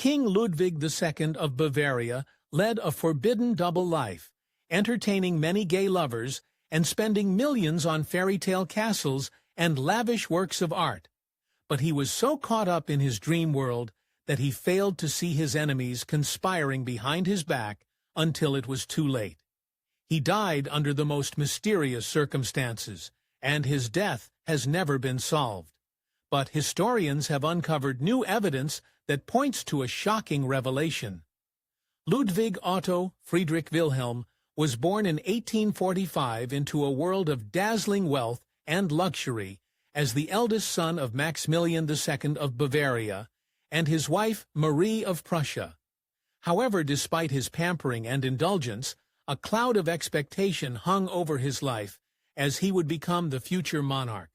King Ludwig II of Bavaria led a forbidden double life, entertaining many gay lovers and spending millions on fairy tale castles and lavish works of art. But he was so caught up in his dream world that he failed to see his enemies conspiring behind his back until it was too late. He died under the most mysterious circumstances, and his death has never been solved. But historians have uncovered new evidence that points to a shocking revelation. Ludwig Otto Friedrich Wilhelm was born in 1845 into a world of dazzling wealth and luxury as the eldest son of Maximilian II of Bavaria and his wife Marie of Prussia. However, despite his pampering and indulgence, a cloud of expectation hung over his life as he would become the future monarch.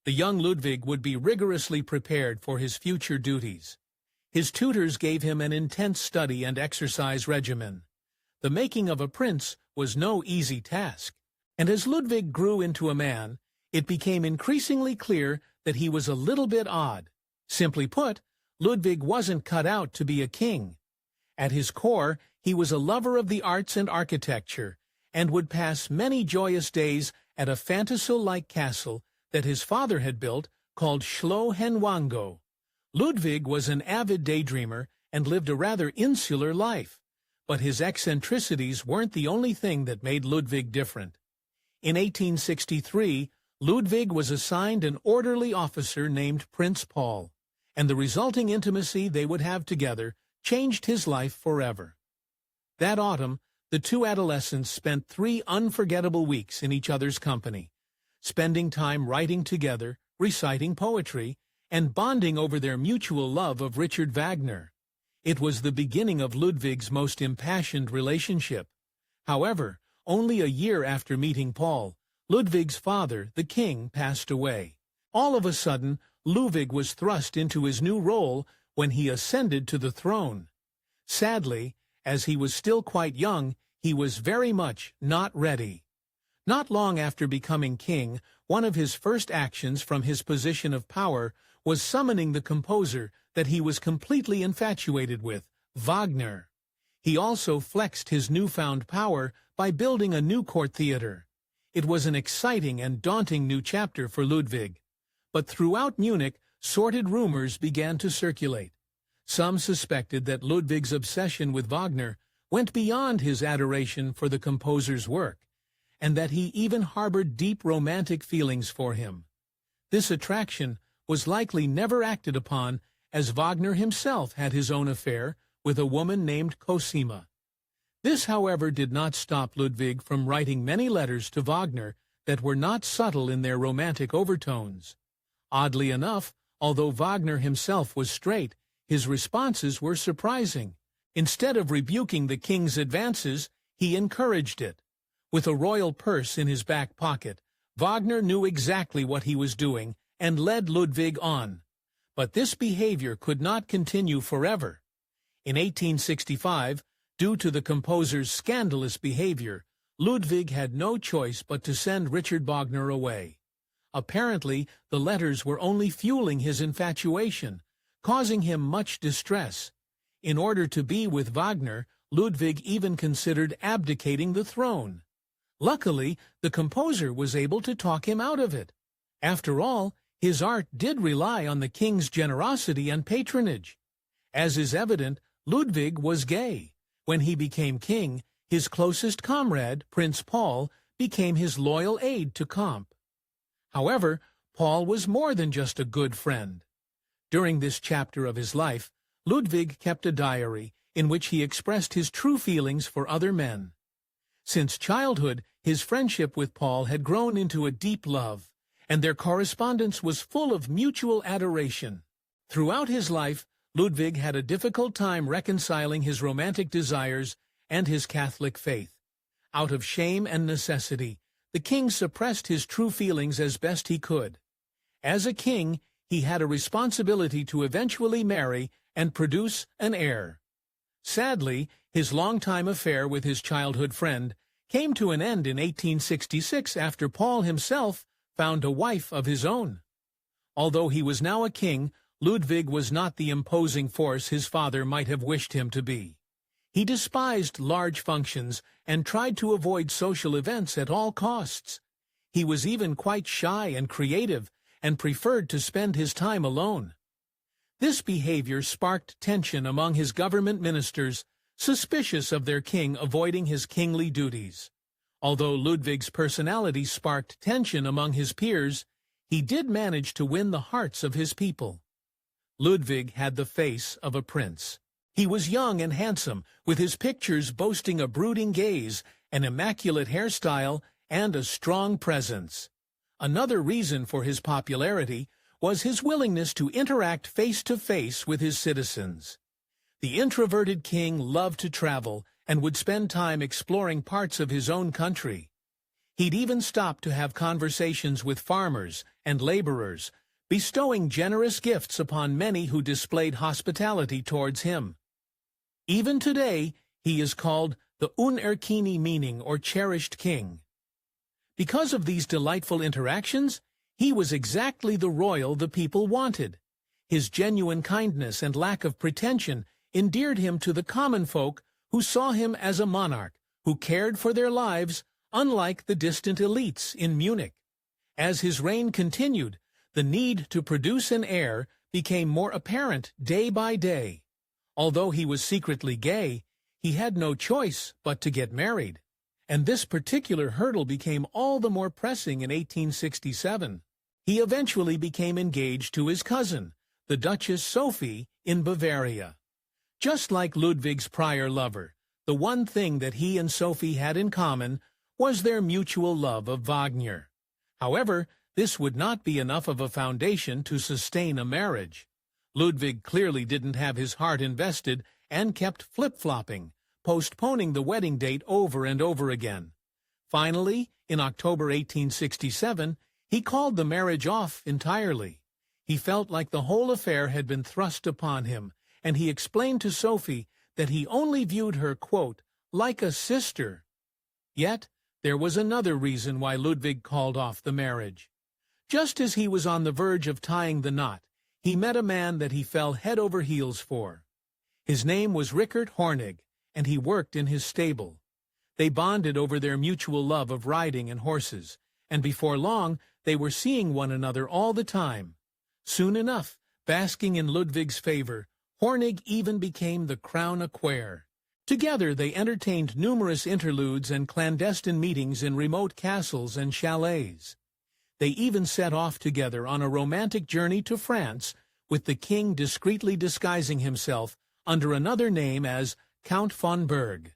The young Ludwig would be rigorously prepared for his future duties. His tutors gave him an intense study and exercise regimen. The making of a prince was no easy task, and as Ludwig grew into a man, it became increasingly clear that he was a little bit odd. Simply put, Ludwig wasn't cut out to be a king. At his core, he was a lover of the arts and architecture, and would pass many joyous days at a fantasy-like castle that his father had built called Schloss Henwango. Ludwig was an avid daydreamer and lived a rather insular life, but his eccentricities weren't the only thing that made Ludwig different. In 1863, Ludwig was assigned an orderly officer named Prince Paul, and the resulting intimacy they would have together changed his life forever. That autumn, the two adolescents spent 3 unforgettable weeks in each other's company, spending time writing together, reciting poetry, and bonding over their mutual love of Richard Wagner. It was the beginning of Ludwig's most impassioned relationship. However, only a year after meeting Paul, Ludwig's father, the king, passed away. All of a sudden, Ludwig was thrust into his new role when he ascended to the throne. Sadly, as he was still quite young, he was very much not ready. Not long after becoming king, one of his first actions from his position of power was summoning the composer that he was completely infatuated with, Wagner. He also flexed his newfound power by building a new court theater. It was an exciting and daunting new chapter for Ludwig. But throughout Munich, sordid rumors began to circulate. Some suspected that Ludwig's obsession with Wagner went beyond his adoration for the composer's work, and that he even harbored deep romantic feelings for him. This attraction was likely never acted upon, as Wagner himself had his own affair with a woman named Cosima. This, however, did not stop Ludwig from writing many letters to Wagner that were not subtle in their romantic overtones. Oddly enough, although Wagner himself was straight, his responses were surprising. Instead of rebuking the king's advances, he encouraged it. With a royal purse in his back pocket, Wagner knew exactly what he was doing and led Ludwig on. But this behavior could not continue forever. In 1865, due to the composer's scandalous behavior, Ludwig had no choice but to send Richard Wagner away. Apparently, the letters were only fueling his infatuation, causing him much distress. In order to be with Wagner, Ludwig even considered abdicating the throne. Luckily, the composer was able to talk him out of it. After all, his art did rely on the king's generosity and patronage. As is evident, Ludwig was gay. When he became king, his closest comrade, Prince Paul, became his loyal aide de camp. However, Paul was more than just a good friend. During this chapter of his life, Ludwig kept a diary in which he expressed his true feelings for other men. Since childhood, his friendship with Paul had grown into a deep love, and their correspondence was full of mutual adoration. Throughout his life, Ludwig had a difficult time reconciling his romantic desires and his Catholic faith. Out of shame and necessity, the king suppressed his true feelings as best he could. As a king, he had a responsibility to eventually marry and produce an heir. Sadly, his longtime affair with his childhood friend came to an end in 1866 after Paul himself found a wife of his own. Although he was now a king, Ludwig was not the imposing force his father might have wished him to be. He despised large functions and tried to avoid social events at all costs. He was even quite shy and creative and preferred to spend his time alone. This behavior sparked tension among his government ministers, suspicious of their king avoiding his kingly duties. Although Ludwig's personality sparked tension among his peers, he did manage to win the hearts of his people. Ludwig had the face of a prince. He was young and handsome, with his pictures boasting a brooding gaze, an immaculate hairstyle, and a strong presence. Another reason for his popularity was his willingness to interact face-to-face with his citizens. The introverted king loved to travel and would spend time exploring parts of his own country. He'd even stop to have conversations with farmers and laborers, bestowing generous gifts upon many who displayed hospitality towards him. Even today, he is called the unerkini, meaning or cherished king. Because of these delightful interactions, he was exactly the royal the people wanted. His genuine kindness and lack of pretension endeared him to the common folk who saw him as a monarch who cared for their lives, unlike the distant elites in Munich. As his reign continued, the need to produce an heir became more apparent day by day. Although he was secretly gay, he had no choice but to get married, and this particular hurdle became all the more pressing in 1867. He eventually became engaged to his cousin, the Duchess Sophie, in Bavaria. Just like Ludwig's prior lover, the one thing that he and Sophie had in common was their mutual love of Wagner. However, this would not be enough of a foundation to sustain a marriage. Ludwig clearly didn't have his heart invested and kept flip-flopping, postponing the wedding date over and over again. Finally, in October 1867, he called the marriage off entirely. He felt like the whole affair had been thrust upon him, and he explained to Sophie that he only viewed her, quote, like a sister. Yet, there was another reason why Ludwig called off the marriage. Just as he was on the verge of tying the knot, he met a man that he fell head over heels for. His name was Rickert Hornig, and he worked in his stable. They bonded over their mutual love of riding and horses, and before long they were seeing one another all the time. Soon enough, basking in Ludwig's favor, Hornig even became the crown equerry. Together they entertained numerous interludes and clandestine meetings in remote castles and chalets. They even set off together on a romantic journey to France, with the king discreetly disguising himself under another name as Count von Berg.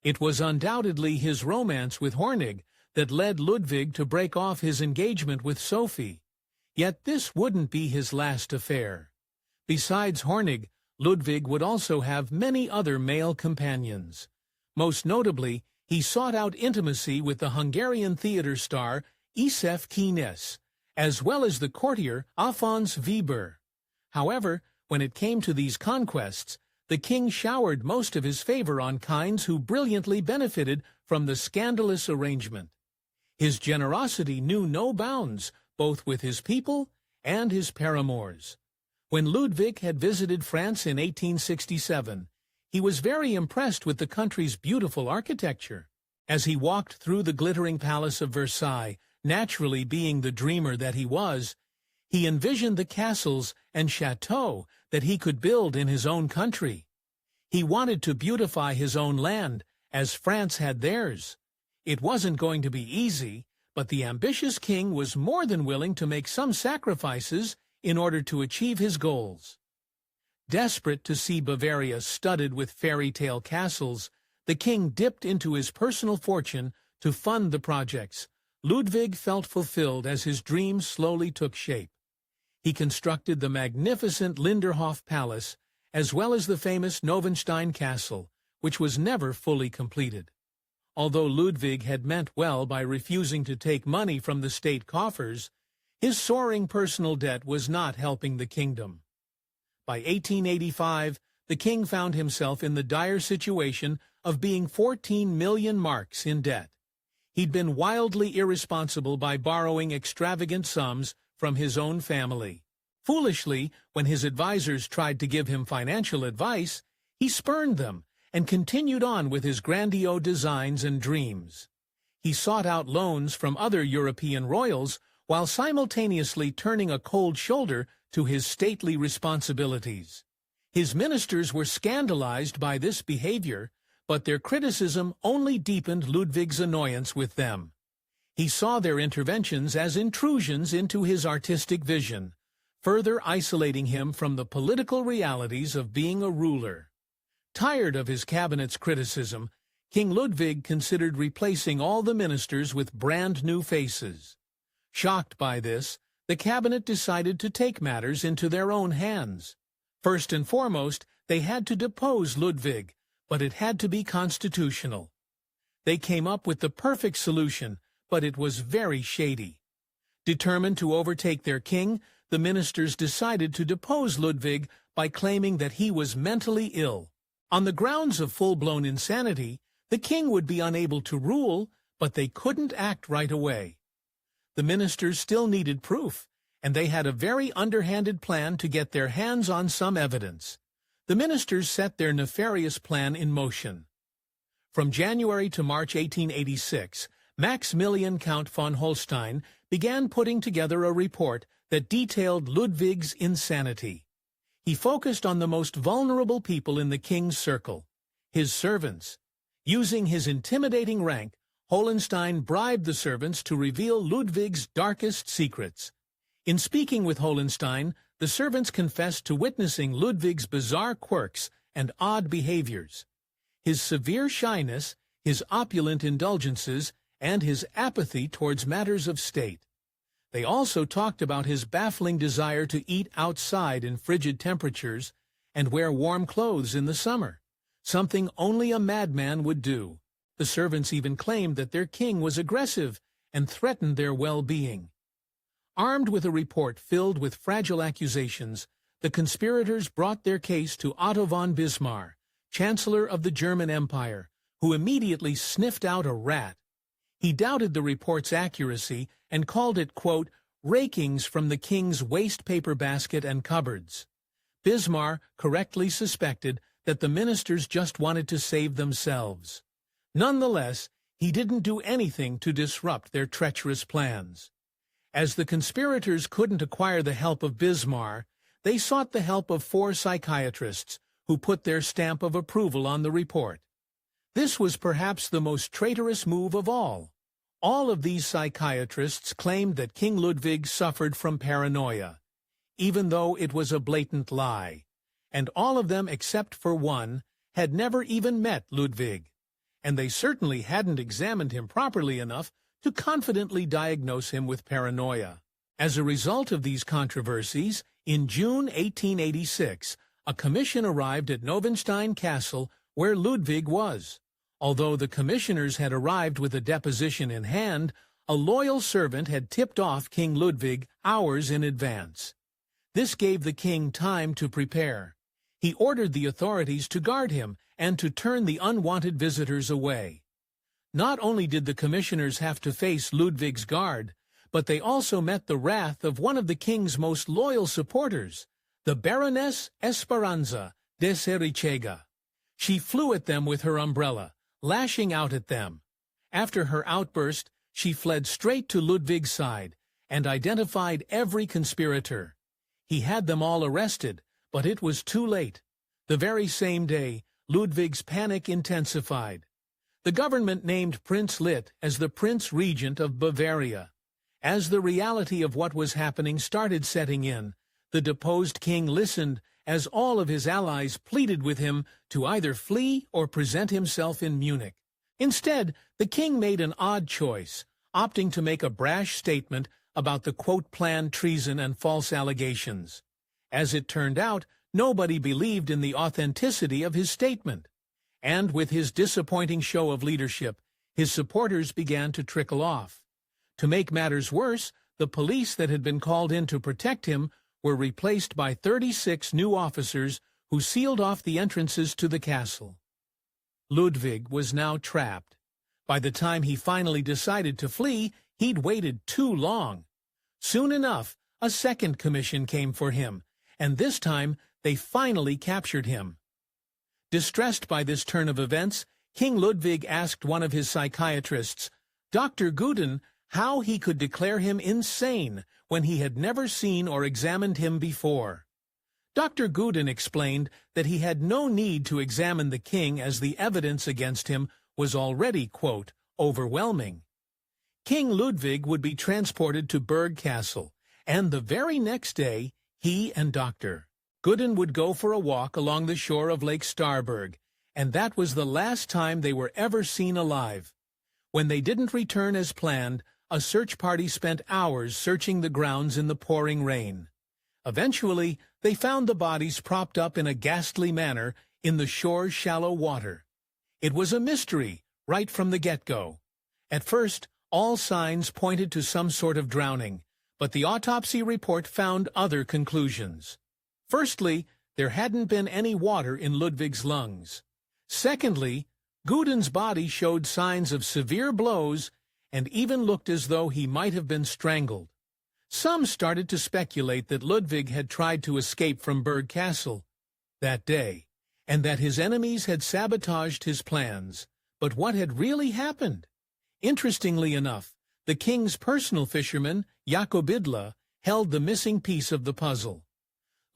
It was undoubtedly his romance with Hornig that led Ludwig to break off his engagement with Sophie. Yet this wouldn't be his last affair. Besides Hornig, Ludwig would also have many other male companions. Most notably, he sought out intimacy with the Hungarian theater star József Kines, as well as the courtier Alphonse Weber. However, when it came to these conquests, the king showered most of his favor on kinds who brilliantly benefited from the scandalous arrangement. His generosity knew no bounds, both with his people and his paramours. When Ludwig had visited France in 1867, he was very impressed with the country's beautiful architecture. As he walked through the glittering palace of Versailles, naturally being the dreamer that he was, he envisioned the castles and chateaux that he could build in his own country. He wanted to beautify his own land, as France had theirs. It wasn't going to be easy, but the ambitious king was more than willing to make some sacrifices in order to achieve his goals. Desperate to see Bavaria studded with fairy tale castles, the king dipped into his personal fortune to fund the projects. Ludwig felt fulfilled as his dreams slowly took shape. He constructed the magnificent Linderhof Palace, as well as the famous Novenstein Castle, which was never fully completed. Although Ludwig had meant well by refusing to take money from the state coffers, his soaring personal debt was not helping the kingdom. By 1885, the king found himself in the dire situation of being 14 million marks in debt. He'd been wildly irresponsible by borrowing extravagant sums from his own family. Foolishly, when his advisors tried to give him financial advice, he spurned them and continued on with his grandiose designs and dreams. He sought out loans from other European royals while simultaneously turning a cold shoulder to his stately responsibilities. His ministers were scandalized by this behavior, but their criticism only deepened Ludwig's annoyance with them. He saw their interventions as intrusions into his artistic vision, further isolating him from the political realities of being a ruler. Tired of his cabinet's criticism, King Ludwig considered replacing all the ministers with brand-new faces. Shocked by this, the cabinet decided to take matters into their own hands. First and foremost, they had to depose Ludwig, but it had to be constitutional. They came up with the perfect solution, but it was very shady. Determined to overtake their king, the ministers decided to depose Ludwig by claiming that he was mentally ill. On the grounds of full-blown insanity, the king would be unable to rule, but they couldn't act right away. The ministers still needed proof, and they had a very underhanded plan to get their hands on some evidence. The ministers set their nefarious plan in motion. From January to March 1886, Maximilian Count von Holstein began putting together a report that detailed Ludwig's insanity. He focused on the most vulnerable people in the king's circle, his servants. Using his intimidating rank, Holstein bribed the servants to reveal Ludwig's darkest secrets. In speaking with Holstein, the servants confessed to witnessing Ludwig's bizarre quirks and odd behaviors. His severe shyness, his opulent indulgences, and his apathy towards matters of state. They also talked about his baffling desire to eat outside in frigid temperatures and wear warm clothes in the summer, something only a madman would do. The servants even claimed that their king was aggressive and threatened their well-being. Armed with a report filled with fragile accusations, the conspirators brought their case to Otto von Bismarck, Chancellor of the German Empire, who immediately sniffed out a rat. He doubted the report's accuracy and called it, quote, rakings from the king's waste paper basket and cupboards. Bismarck correctly suspected that the ministers just wanted to save themselves. Nonetheless, he didn't do anything to disrupt their treacherous plans. As the conspirators couldn't acquire the help of Bismarck, they sought the help of 4 psychiatrists who put their stamp of approval on the report. This was perhaps the most traitorous move of all. All of these psychiatrists claimed that King Ludwig suffered from paranoia, even though it was a blatant lie, and all of them except for one had never even met Ludwig, and they certainly hadn't examined him properly enough to confidently diagnose him with paranoia. As a result of these controversies, in June 1886, a commission arrived at Novenstein Castle where Ludwig was. Although the commissioners had arrived with a deposition in hand, a loyal servant had tipped off King Ludwig hours in advance. This gave the king time to prepare. He ordered the authorities to guard him and to turn the unwanted visitors away. Not only did the commissioners have to face Ludwig's guard, but they also met the wrath of one of the king's most loyal supporters, the Baroness Esperanza de Serichega. She flew at them with her umbrella, lashing out at them. After her outburst, she fled straight to Ludwig's side and identified every conspirator. He had them all arrested, but it was too late. The very same day, Ludwig's panic intensified. The government named Prince Lit as the Prince Regent of Bavaria. As the reality of what was happening started setting in, the deposed king listened as all of his allies pleaded with him to either flee or present himself in Munich. Instead, the king made an odd choice, opting to make a brash statement about the quote planned treason and false allegations. As it turned out, nobody believed in the authenticity of his statement. And with his disappointing show of leadership, his supporters began to trickle off. To make matters worse, the police that had been called in to protect him were replaced by 36 new officers who sealed off the entrances to the castle. Ludwig was now trapped. By the time he finally decided to flee, he'd waited too long. Soon enough, a second commission came for him, and this time they finally captured him. Distressed by this turn of events, King Ludwig asked one of his psychiatrists, Dr. Guden, how he could declare him insane when he had never seen or examined him before. Dr. Guden explained that he had no need to examine the king as the evidence against him was already, quote, overwhelming. King Ludwig would be transported to Berg Castle, and the very next day, he and Dr. Guden would go for a walk along the shore of Lake Starberg, and that was the last time they were ever seen alive. When they didn't return as planned, a search party spent hours searching the grounds in the pouring rain. Eventually, they found the bodies propped up in a ghastly manner in the shore's shallow water. It was a mystery right from the get-go. At first, all signs pointed to some sort of drowning, but the autopsy report found other conclusions. Firstly, there hadn't been any water in Ludwig's lungs. Secondly, Guden's body showed signs of severe blows and even looked as though he might have been strangled. Some started to speculate that Ludwig had tried to escape from Berg Castle that day, and that his enemies had sabotaged his plans. But what had really happened? Interestingly enough, the king's personal fisherman, Jakobidla, held the missing piece of the puzzle.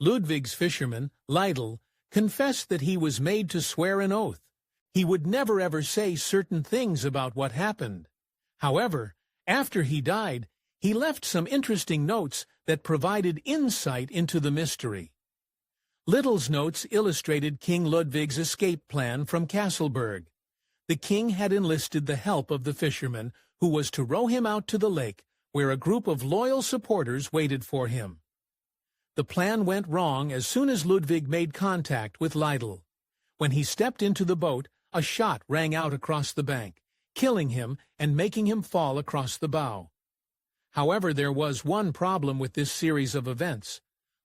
Ludwig's fisherman, Lidl, confessed that he was made to swear an oath. He would never ever say certain things about what happened. However, after he died, he left some interesting notes that provided insight into the mystery. Lidl's notes illustrated King Ludwig's escape plan from Castleberg. The king had enlisted the help of the fisherman, who was to row him out to the lake, where a group of loyal supporters waited for him. The plan went wrong as soon as Ludwig made contact with Lidl. When he stepped into the boat, a shot rang out across the bank, killing him and making him fall across the bow. However, there was one problem with this series of events.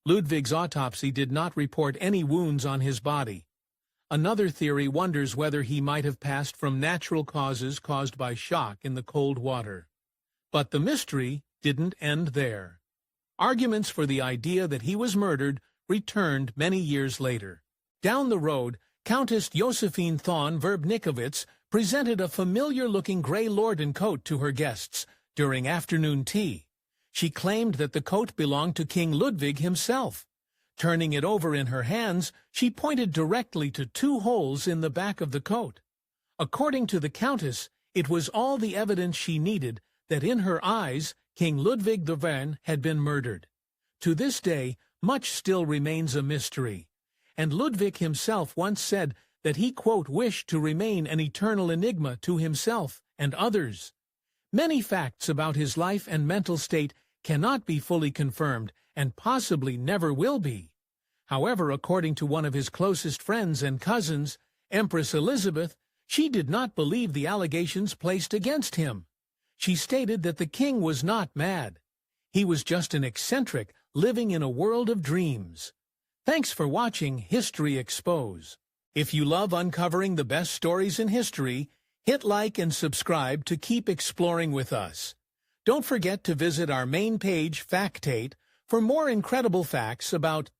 Ludwig's autopsy did not report any wounds on his body. Another theory wonders whether he might have passed from natural causes caused by shock in the cold water. But the mystery didn't end there. Arguments for the idea that he was murdered returned many years later. Down the road, Countess Josephine von Verbnikowitz presented a familiar-looking gray Lorden coat to her guests during afternoon tea. She claimed that the coat belonged to King Ludwig himself. Turning it over in her hands, she pointed directly to 2 holes in the back of the coat. According to the Countess, it was all the evidence she needed that in her eyes, King Ludwig the Vairn had been murdered. To this day, much still remains a mystery, and Ludwig himself once said that he, quote, wished to remain an eternal enigma to himself and others. Many facts about his life and mental state cannot be fully confirmed and possibly never will be. However, according to one of his closest friends and cousins, Empress Elizabeth, she did not believe the allegations placed against him. She stated that the king was not mad. He was just an eccentric living in a world of dreams. Thanks for watching History Expose. If you love uncovering the best stories in history, hit like and subscribe to keep exploring with us. Don't forget to visit our main page, Factate, for more incredible facts about